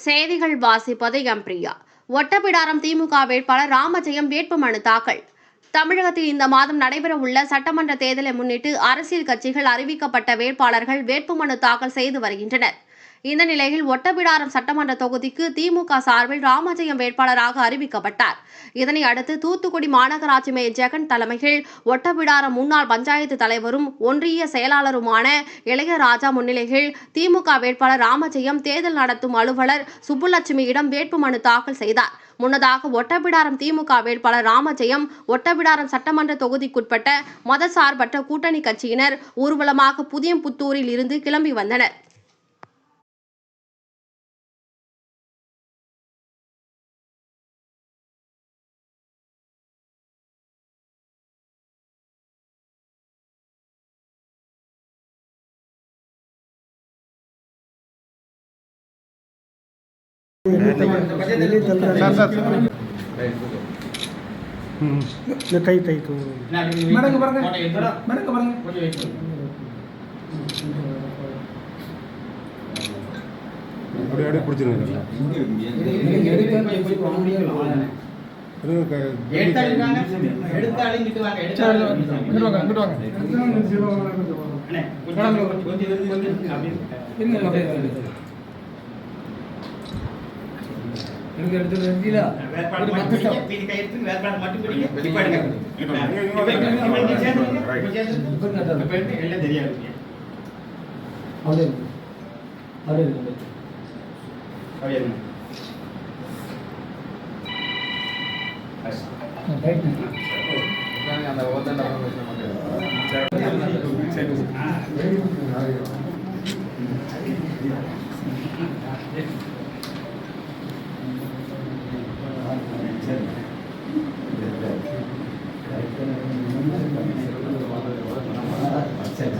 செய்திகள் வாசிப்பது எம்பிரியா. ஒட்டப்பிடாரம் திமுக வேட்பாளர் ராமஜெயம் வேட்புமனு தாக்கல். தமிழகத்தில் இந்த மாதம் நடைபெறவுள்ள சட்டமன்ற தேர்தலை முன்னிட்டு அரசியல் கட்சிகள் அறிவிக்கப்பட்ட வேட்பாளர்கள் வேட்புமனு தாக்கல் செய்து வருகின்றனர். இந்த நிலையில் ஒட்டப்பிடாரம் சட்டமன்ற தொகுதிக்கு திமுக சார்பில் ராமஜெயம் வேட்பாளராக அறிவிக்கப்பட்டார். இதனை அடுத்து தூத்துக்குடி மாநகராட்சி மேயர் ஜெகன் தலைமையில் ஒட்டப்பிடாரம் முன்னாள் பஞ்சாயத்து தலைவரும் ஒன்றிய செயலாளருமான இளையராஜா முன்னிலையில் திமுக வேட்பாளர் ராமஜெயம் தேர்தல் நடத்தும் அலுவலர் சுப்புலட்சுமியிடம் வேட்புமனு தாக்கல் செய்தார். முன்னதாக ஒட்டப்பிடாரம் திமுக வேட்பாளர் ராமஜெயம் ஒட்டப்பிடாரம் சட்டமன்ற தொகுதிக்குட்பட்ட மதசார்பற்ற கூட்டணி கட்சியினர் ஊர்வலமாக புதியம்புத்தூரில் இருந்து கிளம்பி வந்தனர். சரி